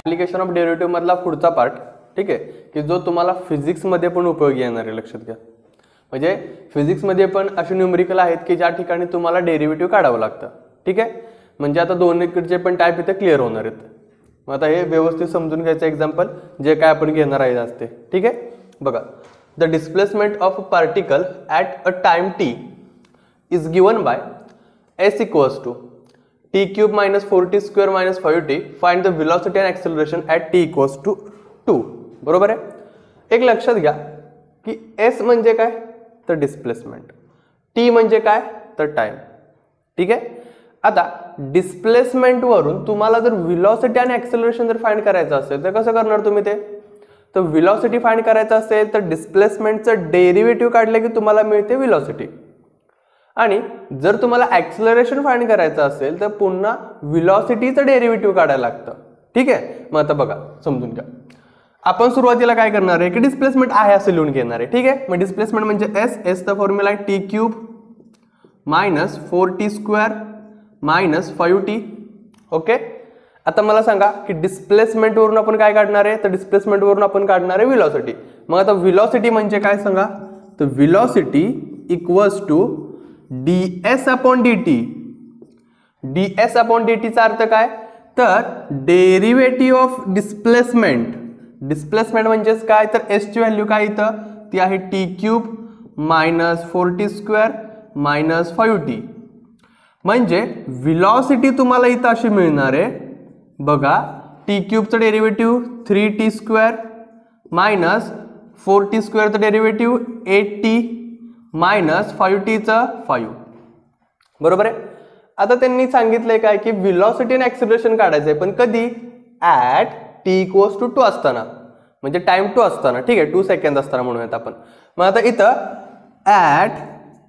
Application of derivative मधला पुढचा part, ठीक आहे, की जो तुम्हाला फिजिक्समध्ये पण उपयोगी येणार आहे. लक्षात घ्या, म्हणजे फिजिक्समध्ये पण असे न्यूमेरिकल आहेत की ज्या ठिकाणी तुम्हाला डेरिव्हेटिव्ह काढावं लागतं. ठीक आहे, म्हणजे आता दोन्हीकडचे पण टाईप इथे क्लिअर होणार आहेत. मग आता हे व्यवस्थित समजून घ्यायचं एक्झाम्पल जे काय आपण घेणार आहे असते. ठीक आहे, बघा, the displacement of particle at a time T is given by S equals to T cube minus 4t square minus 5t. Find the velocity and acceleration at T equals to 2. बरोबर आहे. एक लक्षात घ्या की एस म्हणजे काय तर displacement, T म्हणजे काय तर टाइम. ठीक आहे, आता डिस्प्लेसमेंट वरून तुम्हाला जर व्हेलॉसिटी आणि ॲक्सेलरेशन जर फाइंड करायचं असेल तर कसं करणार तुम्ही ते. तर व्हेलॉसिटी फाइंड करायचं असेल तर डिस्प्लेसमेंटचं डेरिव्हेटिव्ह काढले की तुम्हाला मिळते व्हेलॉसिटी, आणि जर तुम्हाला ॲक्सेलरेशन फाइंड करायचं असेल तर पुन्हा व्हेलॉसिटीचं डेरिव्हेटिव्ह काढायला लागतं. ठीक आहे, मग आता बघा समजून घ्या. आपण सुरुवातीला काय करणार आहे की डिस्प्लेसमेंट आहे असं लिहून घेणार आहे. ठीक आहे, मग डिस्प्लेसमेंट म्हणजे एसचा फॉर्म्युला आहे T cube minus 4t square minus 5t. Okay, आता मला सांगा की डिस्प्लेसमेंट वरून आपण काय काढणार आहे तर डिस्प्लेसमेंट वरून आपण काढणार आहे व्हेलॉसिटी. मग आता व्हेलॉसिटी म्हणजे काय सांगा, तर velocity equals to ds upon dt. ds upon dt चा अर्थ काय तर डेरिव्हेटिव्ह ऑफ डिस्प्लेसमेंट. डिस्प्लेसमेंट म्हणजेच काय तर एस ची व्हॅल्यू काय इथं ती आहे T cube minus 4t square minus 5t. म्हणजे व्हेलॉसिटी तुम्हाला इथं अशी मिळणार आहे बघा, टी क्यूबचं derivative 3t square minus 4t स्क्वेअरचं डेरिव्हेटिव्ह 8t मायनस 5tचं 5. बरोबर आहे. आता त्यांनी सांगितलंय काय की व्हेलॉसिटी आणि ॲक्सेलरेशन काढायचं आहे, पण कधी ॲट टी इक्वल्स टू 2 असताना, म्हणजे टाइम 2 असताना. ठीक आहे, 2 सेकंद असताना म्हणूयात आपण. मग आता इथं ॲट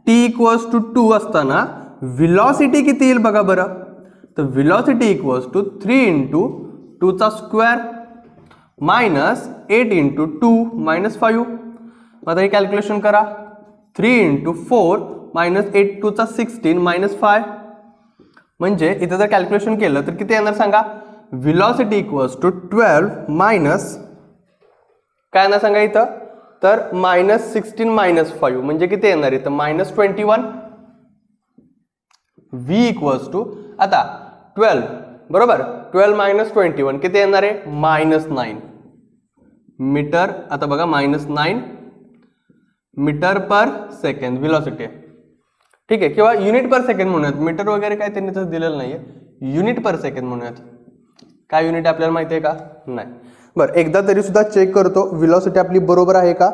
टी इक्वल्स टू 2 असताना व्हेलॉसिटी किती येईल बघा बरं, तर व्हेलॉसिटी इक्वल्स टू 3 इंटू 2चा स्क्वेअर मायनस 8 इंटू 2 मायनस 5. मग आता हे कॅल्क्युलेशन करा, 3 इंटू 4 मायनस 8 2चा 16 मायनस 5. म्हणजे इथं जर कॅल्क्युलेशन केलं तर किती येणार सांगा, व्हेलॉसिटी इक्वल्स टू 12 मायनस काय येणार सांगा इथं तर मायनस 16 मायनस 5 म्हणजे किती येणार इथं मायनस 21. v इक्वल्स टू आता 12 बरोबर, 12 मायनस 21 किती येणार आहे मायनस 9 मीटर. आता बघा मायनस 9 मीटर पर सेकंड व्हेलॉसिटी आहे. ठीक आहे, किंवा युनिट पर सेकंड म्हणूयात, मीटर वगैरे काय त्यांनी तसं दिलेलं नाहीये, युनिट पर सेकंड म्हणूयात. काय युनिट आपल्याला माहिती आहे का नाही. बरं, एकदा तरी सुद्धा चेक करतो व्हेलॉसिटी आपली बरोबर आहे का.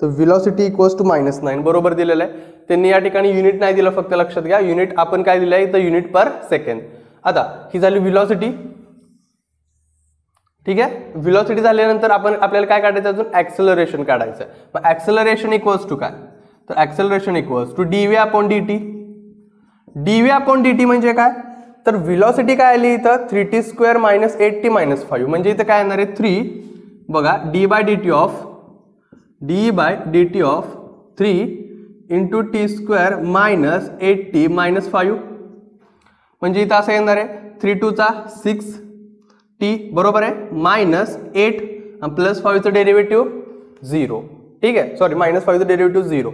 तर व्हेलॉसिटी इक्वल्स टू मायनस 9 बरोबर दिलेलं आहे. त्यांनी या ठिकाणी युनिट नाही दिलं, फक्त लक्षात घ्या युनिट आपण काय दिलं आहे तर युनिट पर सेकंड. आता ही झाली व्हेलॉसिटी. ठीक आहे, व्हेलॉसिटी झाल्यानंतर आपल्याला काय काढायचं अजून ॲक्सेलरेशन काढायचं. मग ॲक्सेलरेशन इक्वल्स टू काय तर acceleration equals to dv upon dt. dv upon dt म्हणजे काय तर व्हेलॉसिटी काय आली इथं 3t square minus 8t minus 5. म्हणजे इथं काय येणार आहे 3 बघा d by dt of 3 into T square minus 8t minus 5. म्हणजे इथं असं येणार आहे 3 2चा 6t बरोबर आहे मायनस 8 प्लस 5चं डेरिव्हेटिव्ह 0. ठीक आहे, सॉरी मायनस 5चं डेरिव्हेटिव्ह 0.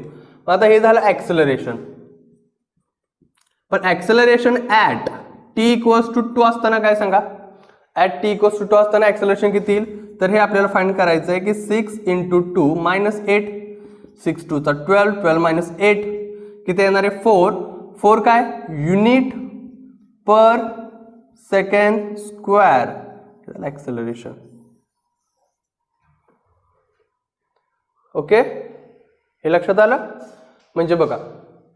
आता हे झालं ॲक्सेलरेशन. पण acceleration at T equals to 2 असताना काय सांगा, ॲट टी इक्वल्स टू 2 असताना ॲक्सेलरेशन किती येईल तर हे आपल्याला फाइंड करायचं आहे की 6 इंटू 2 मायनस 8, 6 2चा 12, 12 मायनस 8 किती येणार आहे 4 काय युनिट पर सेकंड स्क्वेअर ॲक्सेलरेशन. ओके, हे लक्षात आलं. म्हणजे बघा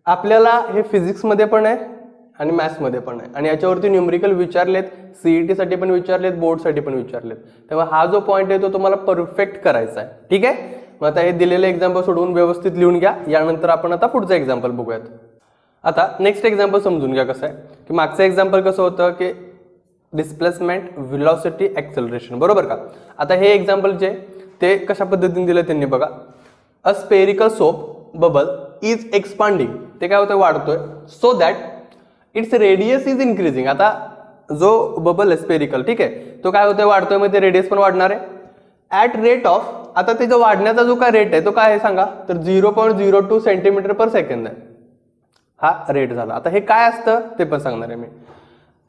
आपल्याला हे फिजिक्समध्ये पण आहे आणि मॅथ्समध्ये पण आहे, आणि याच्यावरती न्यूमेरिकल विचारलेत, सीईटी साठी पण विचारलेत, बोर्डसाठी पण विचारलेत. तेव्हा हा जो पॉईंट आहे तो तुम्हाला परफेक्ट करायचा आहे. ठीक आहे, मग आता हे दिलेले एक्झाम्पल सोडवून व्यवस्थित लिहून घ्या. यानंतर आपण आता पुढचं एक्झाम्पल बघूयात. आता नेक्स्ट एक्झाम्पल समजून घ्या कसं आहे की मागचं एक्झाम्पल कसं होतं की डिस्प्लेसमेंट व्हेलॉसिटी ॲक्सेलरेशन बरोबर का. आता हे एक्झाम्पल जे ते कशा पद्धतीने दिलं त्यांनी बघा, a spherical soap bubble is expanding. ते काय होतं वाढतोय so that its radius is increasing. आता जो बबल आहे स्पेरिकल ठीक आहे तो काय होतोय, वाढतोय, मग ते रेडियस पण वाढणार आहे. ॲट रेट ऑफ, आता त्याचा वाढण्याचा जो काय रेट आहे तो काय आहे सांगा, तर 0.02 सेंटीमीटर पर सेकंद आहे. हा रेट झाला. आता हे काय असतं ते पण सांगणार आहे मी.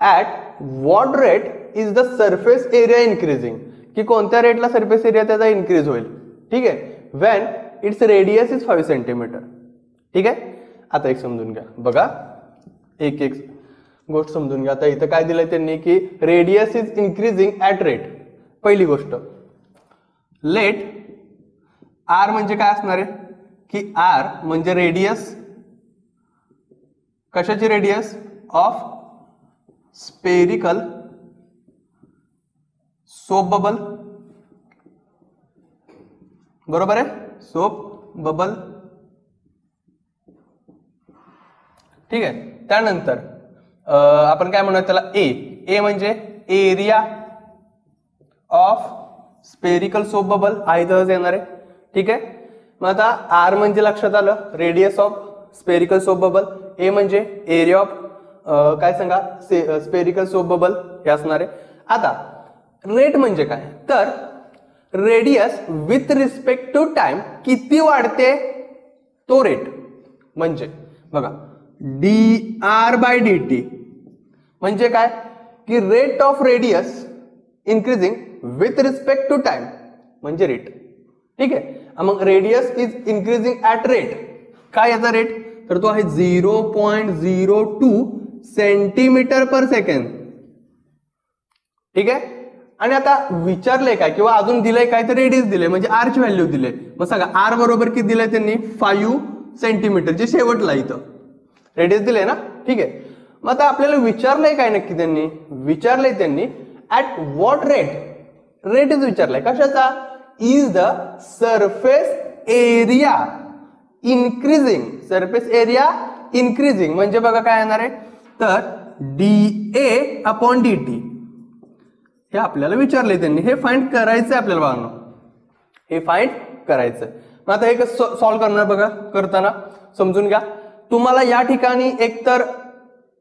At what rate is the surface area increasing, की कोणत्या रेटला सरफेस एरिया त्याचा इन्क्रीज होईल. ठीक आहे. Wien its radius is 5 centimetre. ठीक आहे. आता एक समजून घ्या बघा, एक एक गोष्ट समजून घ्या. आता इथं काय दिलंय त्यांनी की radius is increasing at rate. पहिली गोष्ट, लेट आर म्हणजे काय असणार आहे की आर म्हणजे रेडियस, कशाची radius, of spherical soap bubble. बरोबर आहे, सोप बबल. ठीक आहे. त्यानंतर आपण काय म्हणूया त्याला, ए म्हणजे area of spherical soap bubble आहे तसंच येणार आहे. ठीक आहे. मग आता आर म्हणजे लक्षात आलं, radius of spherical soap bubble. A म्हणजे एरिया ऑफ काय सांगा, स्पेरिकल सोप बबल हे असणार आहे. आता रेट म्हणजे काय, तर radius with respect to time किती वाढते तो रेट. म्हणजे बघा D R by D T म्हणजे काय की rate of radius increasing with respect to time म्हणजे रेट. ठीक आहे. मग radius is increasing at rate, काय याचा रेट, तर तो आहे 0.02 सेंटीमीटर पर सेकंड. ठीक आहे. आणि आता विचारलंय काय किंवा अजून दिलंय काय, तर रेडियस दिले म्हणजे आर ची व्हॅल्यू दिले. मग सांगा आर बरोबर किती दिलंय त्यांनी, 5 सेंटीमीटर, जे शेवटला इथं रेडियस दिले ना. ठीक आहे. मग आता आपल्याला विचारलंय काय नक्की, त्यांनी विचारलंय त्यांनी ऍट व्हॉट रेट, रेटच विचारलाय कशाचा, is the surface area increasing, surface area increasing म्हणजे बघा काय येणार आहे, तर DA अपॉन DT हे आपल्याला विचारले त्यांनी. हे फाइंड करायचंय आपल्याला बाळांनो, हे फाइंड करायचंय. मग आता हे कसं सॉल्व्ह करणार बघा, करताना समजून घ्या. तुम्हाला या ठिकाणी एकतर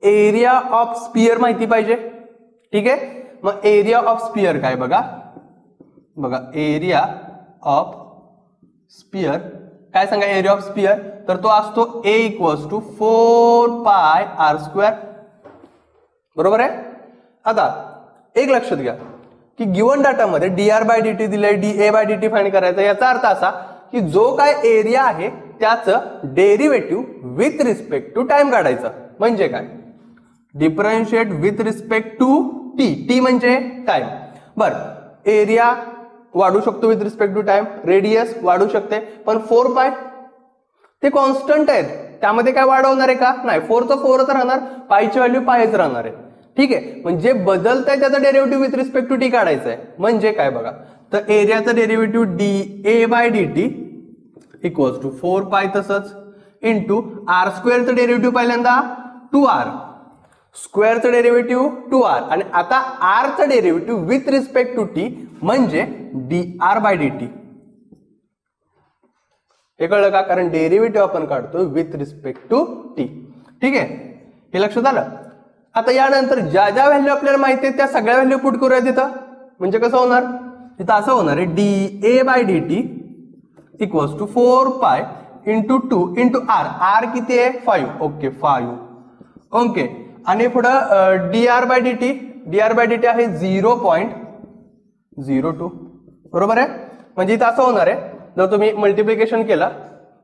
एरिया ऑफ स्पियर माहिती पाहिजे. ठीक आहे. मग एरिया ऑफ स्पियर काय बघा, बघा एरिया ऑफ स्पियर काय सांगा, एरिया ऑफ स्पियर तर तो असतो A = 4πr². बरोबर आहे. आता एक लक्षात घ्या की गिवन डाटामध्ये dr/dt दिले, dA/dt फाइंड करायचा. याचा अर्थ असा की जो काय एरिया आहे त्याचं derivative with respect to time काढायचं. म्हणजे काय, differentiate with respect to T म्हणजे टाइम. बर, एरिया वाढू शकतो with respect to time, radius वाढू शकते, पण 4π ते कॉन्स्टंट आहेत, त्यामध्ये काय वाढवणार आहे का, नाही. 4चं 4च राहणार, पायची व्हॅल्यू पायच राहणार आहे. ठीक आहे. म्हणजे बदलत आहे त्याचा derivative with respect to T काढायचा आहे. म्हणजे काय बघा, तर एरियाचा डेरिव्हेटिव्ह dA/dt = 4π तसंच इंटू r² चं डेरिव्हेटिव्ह पहिल्यांदा 2r, स्क्वेअरचं डेरिव्हेटिव्ह 2r, आणि आता r चं derivative with respect to T म्हणजे dr/dt. हे कळलं का, कारण डेरिव्हेटिव्ह आपण काढतो विथ रिस्पेक्ट टू टी. ठीक आहे. हे लक्षात आलं. आता यानंतर ज्या ज्या व्हॅल्यू आपल्याला माहिती आहे त्या सगळ्या व्हॅल्यू पुट करूया तिथं. म्हणजे कसं होणार, तिथं असं होणार आहे dA/dt = 4π इंटू 2 इंटू r किती आहे 5. ओके 5. ओके. आणि पुढं dr/dt आहे 0.02. बरोबर आहे. म्हणजे इथं असं होणार आहे, जर तुम्ही मल्टिप्लिकेशन केला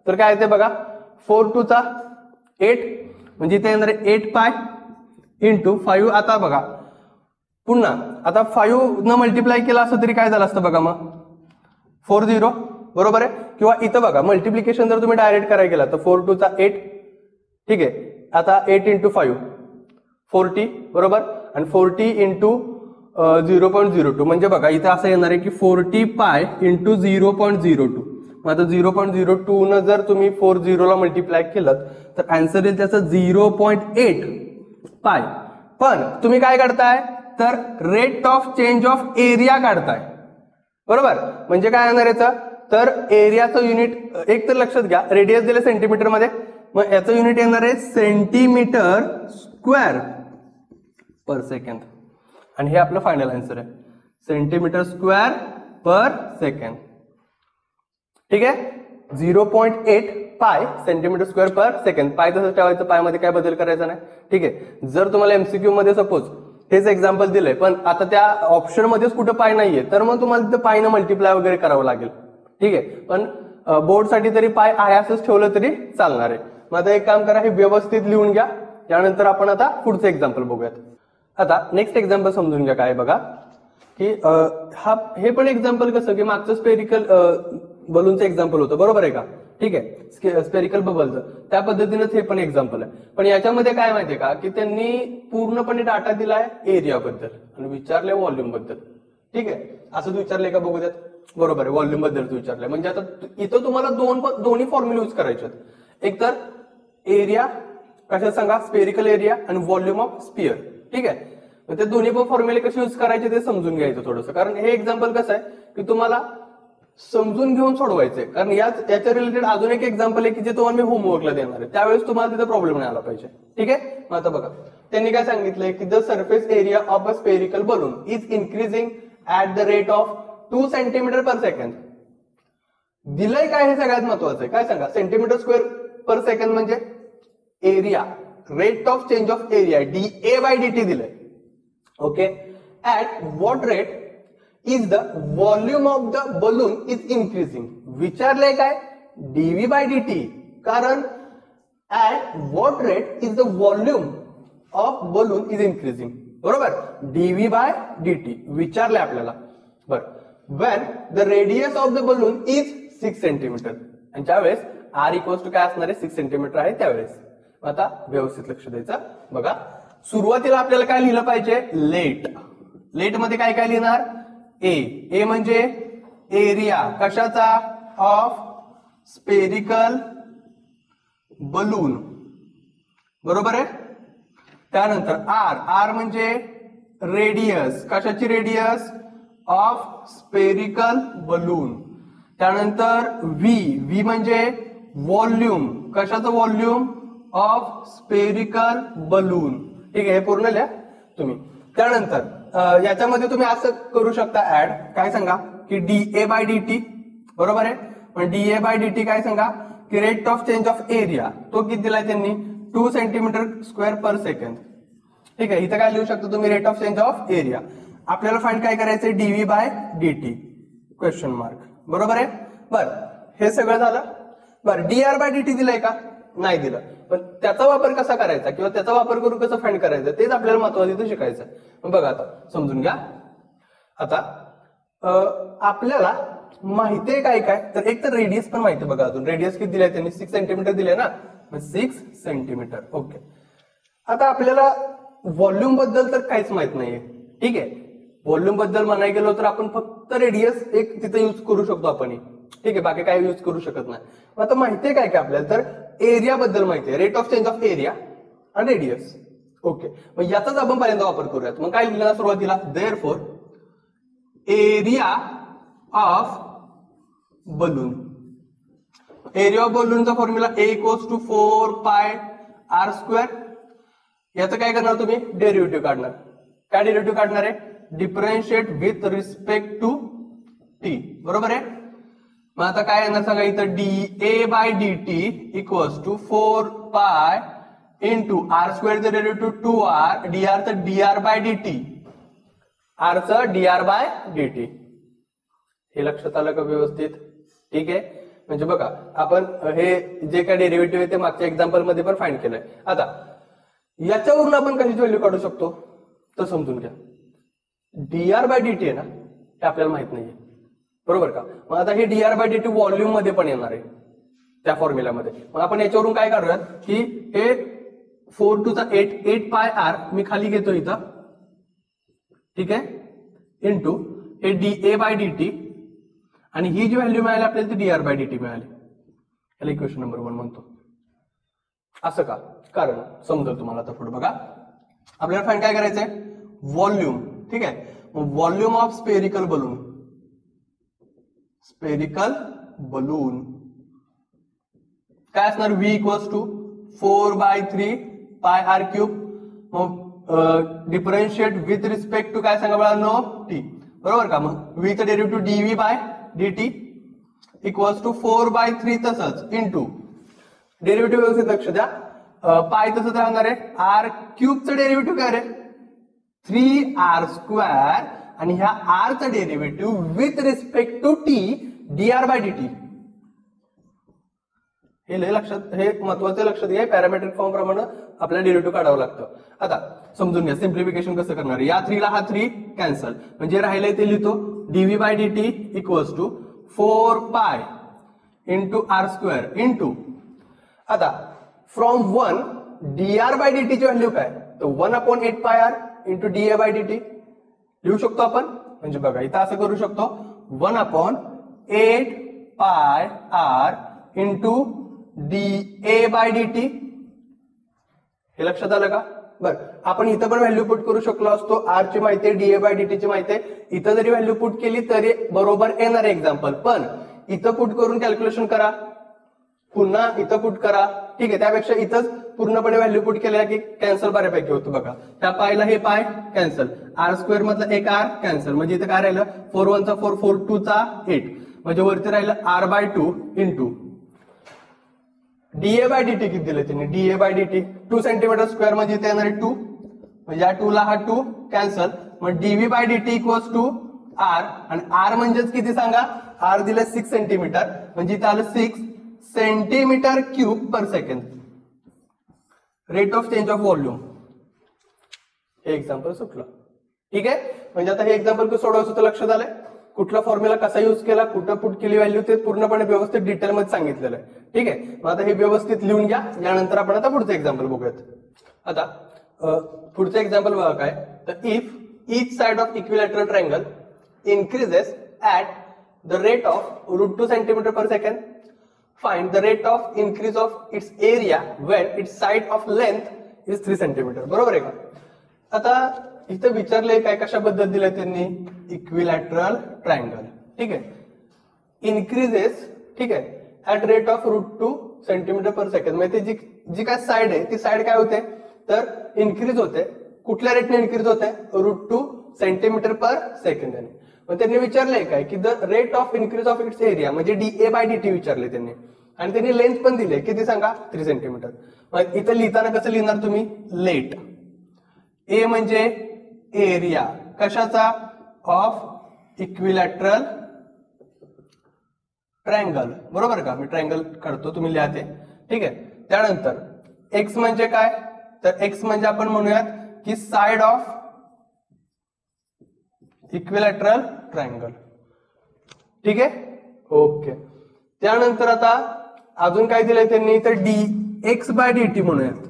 तर काय येते बघा, 4 × 8 म्हणजे इथे येणार आहे 8π इंटू 5. आता बघा पुन्हा, आता 5 न मल्टिप्लाय केला असं तरी काय झालं असतं बघा, मग 40. बरोबर आहे. किंवा इथं बघा मल्टिप्लिकेशन जर तुम्ही डायरेक्ट करायला गेला तर 4 × 8. ठीक आहे. आता 8 × 5 40. बरोबर. आणि 40 इंटू 0.02 म्हणजे बघा इथं असं येणार आहे की 40π इंटू 0.02. मग आता 0.02 न जर तुम्ही 40 ला मल्टिप्लाय केलं तर आन्सर येईल त्याचं 0.8π. पण तुम्ही काय करताय, तर rate of change of area काढताय. बरोबर. म्हणजे काय येणार याचं, तर एरियाचं युनिट एक तर लक्षात घ्या, रेडियस दिले सेंटीमीटर मध्ये, मग याचं युनिट येणार आहे सेंटीमीटर स्क्वेअर पर सेकंड. आणि हे आपलं फायनल आन्सर आहे. Centimetre square per second. ठीक आहे, 0.8 पाय सेंटीमीटर स्क्वेअर पर सेकंड. पाय तसंच ठेवायचं, पाय मध्ये काय बदल करायचा नाही. ठीक आहे, जर तुम्हाला एमसीक्यू मध्ये सपोज हेच एक्झाम्पल दिलंय पण आता त्या ऑप्शन मध्येच कुठं पाय नाहीये तर मग तुम्हाला तिथं पायनं मल्टिप्लाय वगैरे करावं लागेल. ठीक आहे, पण बोर्डसाठी तरी पाय आहे असंच ठेवलं तरी चालणार आहे. मग आता एक काम करा, हे व्यवस्थित लिहून घ्या. त्यानंतर आपण आता पुढचं एक्झाम्पल बघूयात. आता नेक्स्ट एक्झाम्पल समजून घ्या काय बघा की हे पण एक्झाम्पल कसं की मागचं स्पेरिकल बलूनचं एक्झाम्पल होतं, बरोबर आहे का. ठीक आहे, स्पेरिकल बबलचं त्या पद्धतीनेच हे पण एक्झाम्पल आहे. पण याच्यामध्ये काय माहितीये का की त्यांनी पूर्णपणे डाटा दिलाय एरिया बद्दल आणि विचारलंय व्हॉल्यूम बद्दल. ठीक आहे, असंच विचारलंय का बघू द्यात. बरोबर आहे, व्हॉल्यूम बद्दल विचारलंय. म्हणजे आता इथं तुम्हाला दोन्ही फॉर्म्युले यूज करायचे आहेत. एक तर एरिया कशात सांगा, स्पेरिकल एरिया आणि व्हॉल्यूम ऑफ स्पिअर. ठीक आहे, ते दोन्ही पण फॉर्म्युले कसे यूज करायचे ते समजून घ्यायचं थोडंसं. कारण हे एक्झाम्पल कसं आहे की तुम्हाला समजून घेऊन सोडवायचंय. कारण याच्या रिलेटेड अजून एक एक्झाम्पल आहे की जे तुम्हाला मी होमवर्कला देणार आहे, त्यावेळेस तुम्हाला तिथे प्रॉब्लेम नाही आला पाहिजे. ठीक आहे, मग आता बघा त्यांनी काय सांगितलंय की the surface area of a spherical balloon is increasing at the rate of 2 centimetre per second. दिलंय काय हे सगळ्यात महत्वाचं आहे. काय सांगा, सेंटीमीटर स्क्वेअर पर सेकंड म्हणजे area, rate of change of area dA/dt दिलंय. Okay, at what rate is the volume of the balloon is increasing. विचारलंय काय, dV/dt. कारण at what rate is the volume of balloon is increasing. बरोबर, dV/dt विचारलंय आपल्याला. बरं, when the radius of the balloon is 6 centimetre. आणि ज्यावेळेस r equals to काय असणार आहे, 6 सेंटीमीटर आहे त्यावेळेस. आता व्यवस्थित लक्ष द्यायचं. बघा सुरुवातीला आपल्याला काय लिहिलं पाहिजे, लेट. लेट मध्ये काय काय लिहिणार, ए म्हणजे एरिया कशाचा, ऑफ स्पेरिकल बलून. बरोबर आहे. त्यानंतर आर म्हणजे रेडियस, कशाची रेडियस, ऑफ स्पेरिकल बलून. त्यानंतर व्ही म्हणजे व्हॉल्यूम, कशाचं व्हॉल्यूम, ऑफ स्पेरिकल बलून. ठीक आहे, हे पूर्ण लिहा तुम्ही. त्यानंतर याच्यामध्ये तुम्ही असं करू शकता ऍड, काय सांगा की dA/dt. बरोबर आहे, पण dA/dt काय सांगा की rate of change of area तो किती दिलाय त्यांनी, 2 सेंटीमीटर स्क्वेअर पर सेकंड. ठीक आहे, इथं काय लिहू शकता तुम्ही, rate of change of area. आपल्याला फाइंड काय करायचंय, dV/dt क्वेश्चन मार्क. बरोबर आहे. बरं, हे सगळं झालं. बरं, dR/dt दिलंय का, नाही दिलं. पण त्याचा वापर कसा करायचा किंवा त्याचा वापर करून कसं फाइंड करायचं तेच आपल्याला महत्वाचं इथं शिकायचं. बघा आता समजून घ्या. आता आपल्याला माहितीये काय काय, तर एक तर रेडियस पण माहिती. बघा अजून रेडियस किती दिलाय त्यांनी, 6 सेंटीमीटर दिले ना, 6 सेंटीमीटर. ओके, आता आपल्याला व्हॉल्यूम बद्दल तर काहीच माहित नाहीये. ठीक आहे, व्हॉल्यूम बद्दल म्हणायला गेलो तर आपण फक्त रेडियस एक तिथे यूज करू शकतो आपण. ठीक आहे, बाकी काही यूज करू शकत नाही. आता माहितीये काय काय आपल्याला, तर एरिया बद्दल माहितीये, rate of change of area आणि रेडियस. ओके, मग याचाच आपण पहिल्यांदा वापर करूयात. मग काय लिहिलं सुरुवातीला, therefore area of balloon. Area of बलूनचा फॉर्म्युला A=4πr². याचं काय करणार तुम्ही, डेरिव्हेटिव्ह काढणार. काय डेरिव्हेटिव्ह काढणार आहे, differentiate with respect to T. बरोबर आहे. मग आता काय येणार सांगा, इथं dA/dt = 4π इंटू r² चं डेरिव्हेटिव्ह 2r, dr चं dr/dt, r चं dr/dt. हे लक्षात आलं का व्यवस्थित. ठीक आहे, म्हणजे बघा आपण हे जे काय डेरिव्हेटिव्ह आहे ते मागच्या एक्झाम्पल मध्ये पण फाइंड केलंय. आता याच्यावरून आपण कशाची व्हॅल्यू काढू शकतो तर समजून घ्या. dr/dt आहे ना, हे आपल्याला माहित नाहीये. बरोबर का. मग आता हे dr/dt व्हॉल्यूम मध्ये पण येणार आहे त्या फॉर्म्युल्यामध्ये. मग आपण याच्यावरून काय काढूयात की हे 4 to the 8πr मी खाली घेतो इथं. ठीक आहे, इंटू हे dA/dt आणि ही जी व्हॅल्यू मिळाली आपल्याला ती dr/dt मिळाली. याला इक्वेशन नंबर 1 म्हणतो. असं का, कारण समजेल तुम्हाला आता पुढे. बघा आपल्याला फाइंड काय करायचंय, व्हॉल्यूम. ठीक आहे, मग volume of spherical balloon. Spherical balloon काय असणार, V = 4/3πr³. मग डिफरन्शिएट विथ रिस्पेक्ट टू काय सांगा बाळांनो, टी. बरोबर का? मग v चं derivative dv by dt equals to 4/3 तसंच इंटू डेरिव्हेटिव्ह व्यवस्थित लक्ष द्या, पाय तसंच राहणार आहे, r क्यूबचं डेरिव्हेटिव्ह काय रे 3r² आणि ह्या r चा derivative with respect to t dr by dt. हे लय लक्षात, हे महत्वाचं लक्षात घ्या, पॅरामेट्रिक फॉर्म प्रमाणे आपल्याला डेरिव्हेटिव्ह काढावं लागतं. आता समजून घ्या सिम्प्लिफिकेशन कसं करणार. या 3 ला हा 3 कॅन्सल, म्हणजे राहिलंय ते लिहितो dv by dt equals to 4π into r² into, आता फ्रॉम 1 dr बाय dt ची व्हॅल्यू काय, तर 1/8πr into dA by dt लिहू शकतो आपण. म्हणजे बघा इथं असं करू शकतो 1/8πr into dA by dt. हे लक्षात आलं का? बरं, आपण इथं पण व्हॅल्यू पुट करू शकलो असतो, r ची माहिती आहे, dA बाय dt ची माहिती आहे. इथं जरी व्हॅल्यू पुट केली तरी बरोबर येणार एक्झाम्पल, पण इथं पुट करून कॅल्क्युलेशन करा, पुन्हा इथं पुट करा, ठीक आहे. त्यापेक्षा इथंच पूर्णपणे व्हॅल्यू पुट केल्या की कॅन्सल बऱ्यापैकी होतं. बघा त्या पायला हे पाय कॅन्सल, r² मधला एक r कॅन्सल, म्हणजे इथं काय राहिलं 4 1 चा 4 4 2 चा 8, म्हणजे वरती राहिलं r/2 into dA by dt किती दिले त्यांनी, dA बाय dt 2 cm² म्हणजे इथे येणार आहे 2, म्हणजे या 2 ला हा 2 कॅन्सल, मग dv by dt equals to r, आणि r म्हणजेच किती सांगा, r दिले 6 सेंटीमीटर, म्हणजे इथे आलं 6 centimetre cube per second. Rate of change of volume, हे एक्झाम्पल सुटलं. ठीक आहे, म्हणजे आता हे एक्झाम्पल सोडवायचं तर लक्षात आलंय, कुठला फॉर्म्युला कसा युज केला, कुठं पुट केली व्हॅल्यू, ते पूर्णपणे व्यवस्थित डिटेलमध्ये सांगितलेलं आहे. ठीक आहे, मग आता हे व्यवस्थित लिहून घ्या, यानंतर आपण आता पुढचं एक्झाम्पल बघूयात. आता पुढचं एक्झाम्पल बघा काय, तर if each side of equilateral triangle increases at the rate of √2 cm per second, find the rate of increase of its area when its side of length is 3 cm. बरोबर आहे का? आता इथं विचारलंय काय, कशाबद्दल दिलंय त्यांनी, इक्विलॅटरल ट्रायंगल. ठीक आहे, इन्क्रीजेस, ठीक आहे, at rate of √2 cm per second. म्हणजे जी काय साइड आहे ती साइड काय होते, तर इन्क्रीज होते. कुठल्या रेटने इन्क्रीज होते, √2 cm per second. मग त्यांनी विचारलंय काय की the rate of increase of its area, म्हणजे dA बाय dt विचारले त्यांनी, आणि त्यांनी लेंथ पण दिली किती सांगा, 3 सेंटीमीटर. मग इथं लिहिताना कसं लिहिणार तुम्ही, लेट, ए म्हणजे एरिया कशाचा, ऑफ इक्विलॅटरल ट्रायंगल. बरोबर का? मी ट्रायंगल काढतो, तुम्ही लिहा ते. ठीक आहे, त्यानंतर एक्स म्हणजे काय, तर एक्स म्हणजे आपण म्हणूयात की साइड ऑफ इक्विलॅटरल ट्रायंगल. ठीक आहे, ओके. त्यानंतर आता अजून काय दिलंय त्यांनी, तर dx बाय dt म्हणूयात,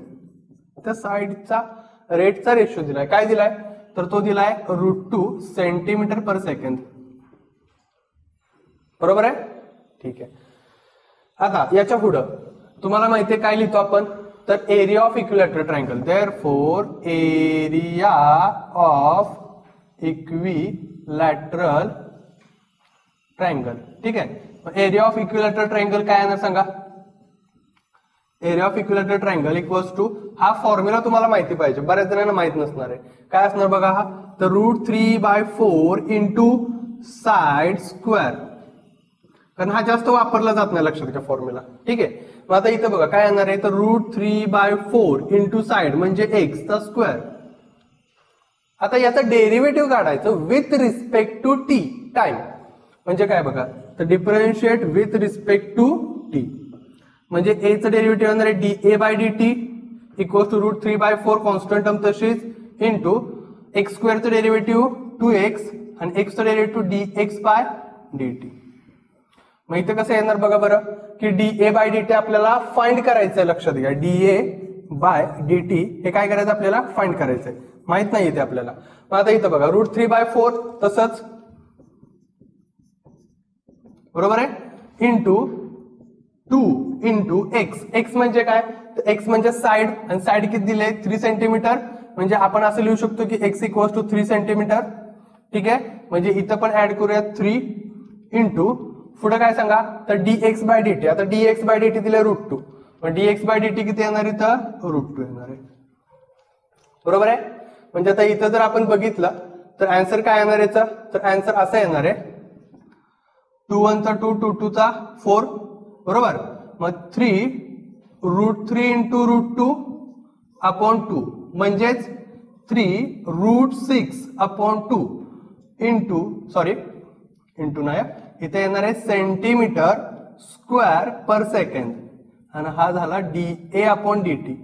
त्या साइडचा रेटचा रेशो दिलाय, काय दिलाय, तर तो दिलाय √2 cm per second. बरोबर आहे? ठीक आहे. आता याच्या पुढं तुम्हाला माहितीये काय लिहितो आपण, तर area of equilateral triangle. Therefore area of equilateral triangle. ठीक आहे, एरिया ऑफ इक्विलॅटरल ट्रायंगल काय येणार सांगा, area of equilateral triangle equals to, हा फॉर्म्युला तुम्हाला माहिती पाहिजे, बऱ्याच जणांना माहित नसणार आहे. काय असणार बघा, हा तर √3/4 इंटू साइड स्क्वेअर, कारण हा जास्त वापरला जात नाही, लक्षात घ्या फॉर्म्युला. ठीक आहे, मग आता इथं बघा काय येणार आहे, तर √3/4 इंटू साइड म्हणजे x चा स्क्वेअर. आता याचं डेरिव्हेटिव्ह काढायचं with respect to t time, म्हणजे काय बघा, तर differentiate with respect to T, म्हणजे ए चं डेरिव्हेटिव्ह येणार आहे dA by dt equals to √3/4 constant term तशीच इंटू x² चं डेरिव्हेटिव्ह 2x आणि x चं डेरिव्हेटिव्ह dx बाय dt. मग इथं कसं येणार बघा बरं, की dA बाय dt आपल्याला फाइंड करायचंय, लक्षात घ्या, dA बाय dt हे काय करायचं आपल्याला, फाइंड करायचंय, माहित नाही ते आपल्याला. मग आता इथं बघा √3/4 तसंच, बरोबर आहे, इंटू 2 इंटू x म्हणजे काय, तर x म्हणजे साइड, आणि साइड किती दिले 3 सेंटीमीटर, म्हणजे आपण असं लिहू शकतो की x इक्वल्स टू 3 सेंटीमीटर. ठीक आहे, म्हणजे इथं पण ऍड करूयात 3 इंटू पुढे काय सांगा, तर dx बाय dt. आता dx बाय dt दिले √2, मग dx बाय dt किती येणार, इथं √2 येणार आहे. बरोबर आहे, म्हणजे आता इथं जर आपण बघितलं तर आन्सर काय येणार याचा, तर आन्सर असा येणार आहे 2 1 चा 2 2 2 चा 4 बरोबर. मग 3√3 इंटू √2 अपॉन 2 म्हणजेच 3√6 अपॉन 2 इंटू नाही इथे येणार आहे सेंटीमीटर स्क्वेअर पर सेकंड आणि हा झाला DA अपॉन DT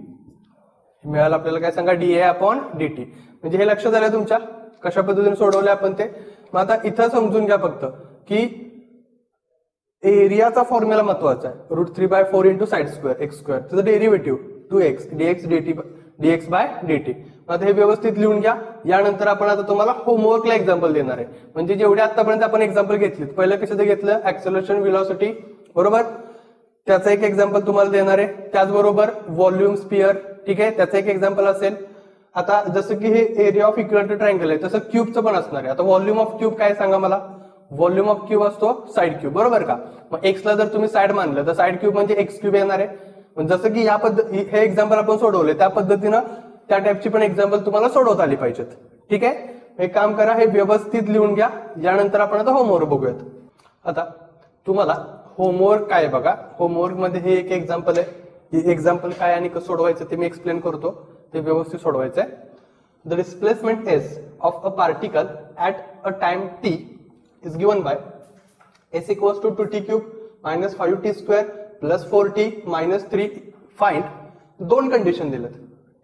मिळालं आपल्याला. काय सांगा, DA अपॉन DT. म्हणजे हे लक्षात आलं तुमच्या कशा पद्धतीने सोडवले आपण ते. मग आता इथं समजून घ्या फक्त की एरियाचा फॉर्म्युला महत्वाचा आहे. √3/4 into side square X square त्याचं derivative 2x dx by dt. आता हे व्यवस्थित लिहून घ्या. यानंतर आपण आता तुम्हाला होमवर्कला एक्झाम्पल देणार आहे. म्हणजे जेवढे आतापर्यंत आपण एक्झाम्पल घेतले, पहिलं कशाचं घेतलं, ऍक्सेलरेशन व्हेलॉसिटी बरोबर, त्याचं एक एक्झाम्पल तुम्हाला देणार आहे. त्याचबरोबर व्हॉल्यूम स्पियर, ठीक आहे, त्याचं एक एक्झाम्पल असेल. आता जसं की हे एरिया ऑफ इक्विलॅटरल ट्रायंगल आहे तसं क्यूबचं पण असणार आहे. आता व्हॉल्यूम ऑफ क्यूब काय सांगा मला, व्हॉल्यूम ऑफ क्यूब असतो साइड क्यूब बरोबर का. मग एक्सला जर तुम्ही साइड मानलं तर साइड क्यूब म्हणजे एक्स क्यूब येणार आहे. जसं की या हे एक्झाम्पल आपण सोडवले त्या पद्धतीनं त्या टाईपची पण एक्झाम्पल तुम्हाला सोडवता आली पाहिजेत. ठीक आहे, एक काम करा, हे व्यवस्थित लिहून घ्या. यानंतर आपण आता होमवर्क बघूयात. आता तुम्हाला होमवर्क काय बघा, होमवर्क मध्ये हे एक एक्झाम्पल आहे. हे एक्झाम्पल काय आणि कसं सोडवायचं ते मी एक्सप्लेन करतो, ते व्यवस्थित सोडवायचं आहे. The displacement s of a particle at a time T is given by S equals to 2t³ minus 5t² plus 4t minus 3 find. दोन कंडिशन दिलेत.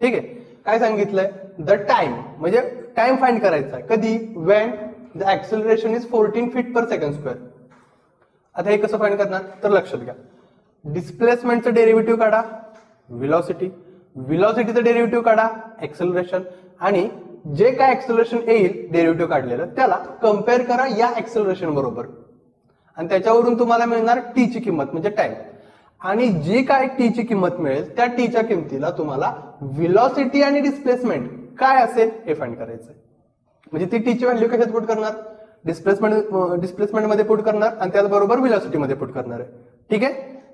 ठीक आहे, काय सांगितलंय, द टाइम म्हणजे टाइम फाइंड करायचा आहे कधी, when the acceleration is 14 feet per second square. आता हे कसं फाइंड करणार, तर लक्षात घ्या, डिस्प्लेसमेंटचं डेरिव्हेटिव्ह काढा व्हेलॉसिटीचं डेरिव्हेटिव्ह काढा ऍक्सेलरेशन, आणि जे काय ऍक्सेलरेशन येईल डेरिव्हेटिव्ह काढलेलं त्याला कम्पेअर करा या ऍक्सेलरेशन बरोबर, आणि त्याच्यावरून तुम्हाला मिळणार टी ची किंमत म्हणजे टाइम. आणि जी काय टी ची किंमत मिळेल त्या टीच्या किमतीला तुम्हाला व्हेलॉसिटी आणि डिस्प्लेसमेंट काय असेल हे फाइंड करायचं आहे. म्हणजे ती टीची व्हॅल्यू कशात पुट करणार, डिस्प्लेसमेंट मध्ये पुट करणार आणि त्याचबरोबर व्हेलॉसिटी मध्ये पुट करणार आहे. ठीक आहे,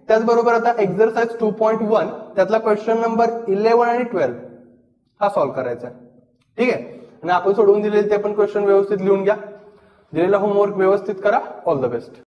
त्याचबरोबर आता एक्झरसाइज 2.1 त्यातला क्वेश्चन नंबर 11 आणि 12 हा सॉल्व्ह करायचा आहे. ठीक आहे, आणि आपण सोडवून दिलेले ते पण क्वेश्चन व्यवस्थित लिहून घ्या. दिलेला होमवर्क व्यवस्थित करा. All the best.